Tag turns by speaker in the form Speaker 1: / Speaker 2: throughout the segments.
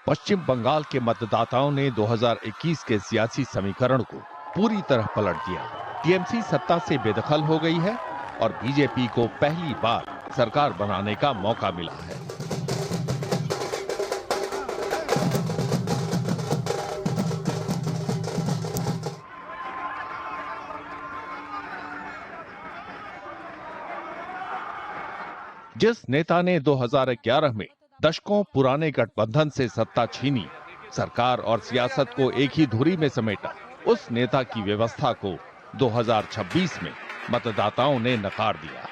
Speaker 1: पश्चिम बंगाल के मतदाताओं ने 2021 के सियासी समीकरण को पूरी तरह पलट दिया। टीएमसी सत्ता से बेदखल हो गई है और बीजेपी को पहली बार सरकार बनाने का मौका मिला है। जिस नेता ने 2011 में दशकों पुराने गठबंधन से सत्ता छीनी, सरकार और सियासत को एक ही धुरी में समेटा, उस नेता की व्यवस्था को 2026 में मतदाताओं ने नकार दिया।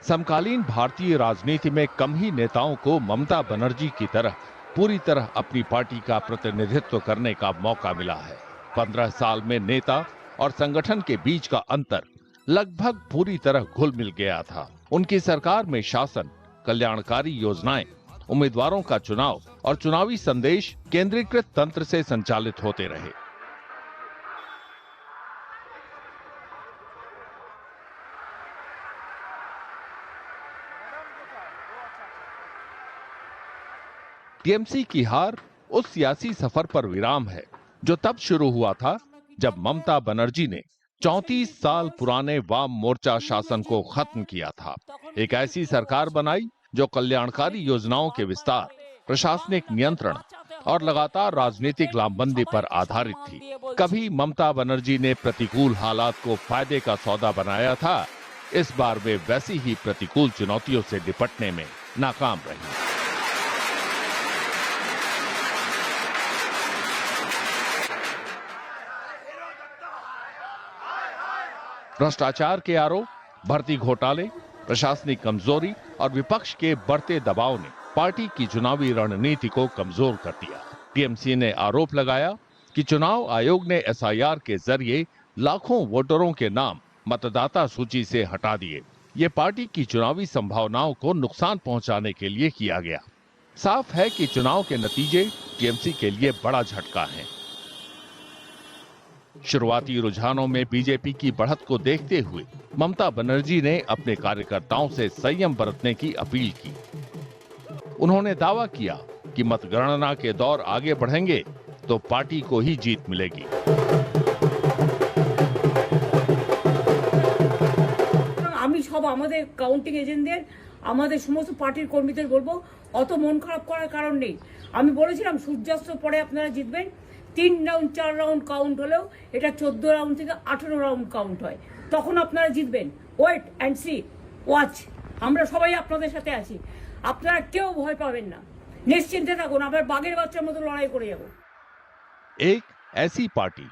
Speaker 1: समकालीन भारतीय राजनीति में कम ही नेताओं को ममता बनर्जी की तरह पूरी तरह अपनी पार्टी का प्रतिनिधित्व करने का मौका मिला है। 15 साल में नेता और संगठन के बीच का अंतर लगभग पूरी तरह घुल मिल गया था। उनकी सरकार में शासन, कल्याणकारी योजनाएं, उम्मीदवारों का चुनाव और चुनावी संदेश केंद्रीकृत तंत्र से संचालित होते रहे। टीएमसी की हार उस सियासी सफर पर विराम है जो तब शुरू हुआ था जब ममता बनर्जी ने 34 साल पुराने वाम मोर्चा शासन को खत्म किया था। एक ऐसी सरकार बनाई जो कल्याणकारी योजनाओं के विस्तार, प्रशासनिक नियंत्रण और लगातार राजनीतिक लामबंदी पर आधारित थी। कभी ममता बनर्जी ने प्रतिकूल हालात को फायदे का सौदा बनाया था, इस बार वे वैसी ही प्रतिकूल चुनौतियों से निपटने में नाकाम रही। भ्रष्टाचार के आरोप, भर्ती घोटाले, प्रशासनिक कमजोरी और विपक्ष के बढ़ते दबाव ने पार्टी की चुनावी रणनीति को कमजोर कर दिया। टीएमसी ने आरोप लगाया कि चुनाव आयोग ने एसआईआर के जरिए लाखों वोटरों के नाम मतदाता सूची से हटा दिए। ये पार्टी की चुनावी संभावनाओं को नुकसान पहुंचाने के लिए किया गया। साफ है कि चुनाव के नतीजे टीएमसी के लिए बड़ा झटका है। शुरुआती रुझानों में बीजेपी की बढ़त को देखते हुए ममता बनर्जी ने अपने कार्यकर्ताओं से संयम बरतने की अपील की। उन्होंने दावा किया कि मतगणना के दौर आगे बढ़ेंगे तो पार्टी को ही जीत मिलेगी।
Speaker 2: আমি সব আমাদের কাউন্টিং এজেন্টদের, আমাদের সমস্ত পার্টির কর্মীদের বলবো, অত মন খারাপ করার কারণ নেই। আমি বলেছিলাম সূর্যাস্তের পরে আপনারা জিতবেন। 3 রাউন্ড 4 রাউন্ড কাউন্ট হলেও এটা 14 রাউন্ড থেকে 18 রাউন্ড কাউন্ট হয়, তখন আপনারা জিতবেন। Wait and see, watch. আমরা সবাই আপনাদের সাথে আছি, আপনারা কেউ ভয় পাবেন না, নিশ্চিন্তে থাকুন, আমরা বাঘের বাচ্চার মতো লড়াই করে যাব।
Speaker 1: एक ऐसी पार्टी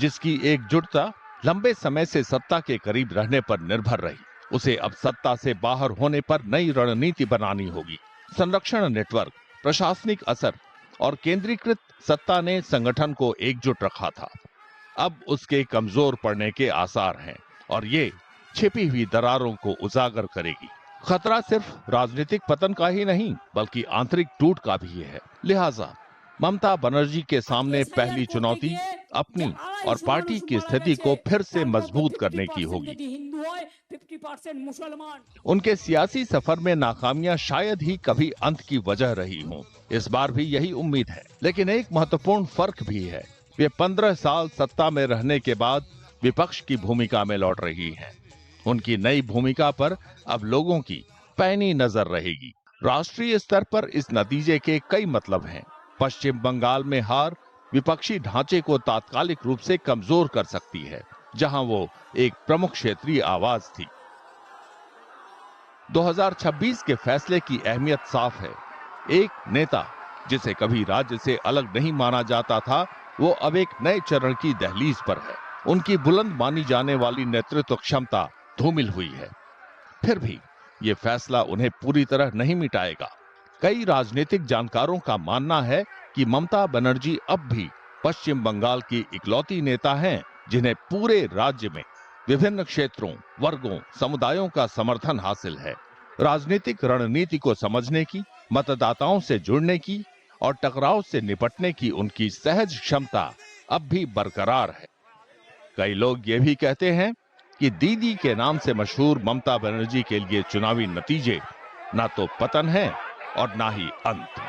Speaker 1: जिसकी एकजुटता लंबे समय से सत्ता के करीब रहने पर निर्भर रही, उसे अब सत्ता से बाहर होने पर नई रणनीति बनानी होगी। संरक्षण नेटवर्क, प्रशासनिक असर और केंद्रीकृत सत्ता ने संगठन को एकजुट रखा था। अब उसके कमजोर पड़ने के आसार हैं और ये छिपी हुई दरारों को उजागर करेगी। खतरा सिर्फ राजनीतिक पतन का ही नहीं बल्कि आंतरिक टूट का भी है। लिहाजा ममता बनर्जी के सामने पहली चुनौती अपनी और पार्टी की स्थिति को फिर से मजबूत करने की होगी। उनके सियासी सफर में नाकामियां शायद ही कभी अंत की वजह रही हों, इस बार भी यही उम्मीद है। लेकिन एक महत्वपूर्ण फर्क भी है, वे 15 साल सत्ता में रहने के बाद विपक्ष की भूमिका में लौट रही हैं। उनकी नई भूमिका पर अब लोगों की पैनी नजर रहेगी। राष्ट्रीय स्तर पर इस नतीजे के कई मतलब हैं। पश्चिम बंगाल में हार विपक्षी ढांचे को तात्कालिक रूप से कमजोर कर सकती है, जहां वो एक प्रमुख क्षेत्रीय आवाज थी। 2026 के फैसले की अहमियत साफ है। एक नेता जिसे कभी राज्य से अलग नहीं माना जाता था, वो अब एक नए चरण की दहलीज पर है। उनकी बुलंद मानी जाने वाली नेतृत्व क्षमता धूमिल हुई है। फिर भी ये फैसला उन्हें पूरी तरह नहीं मिटाएगा। कई राजनीतिक जानकारों का मानना है कि ममता बनर्जी अब भी पश्चिम बंगाल की इकलौती नेता हैं जिन्हें पूरे राज्य में विभिन्न क्षेत्रों, वर्गों, समुदायों का समर्थन हासिल है। राजनीतिक रणनीति को समझने की, मतदाताओं से जुड़ने की और टकराव से निपटने की उनकी सहज क्षमता अब भी बरकरार है। कई लोग ये भी कहते हैं कि दीदी के नाम से मशहूर ममता बनर्जी के लिए चुनावी नतीजे ना तो पतन है और ना ही अंत।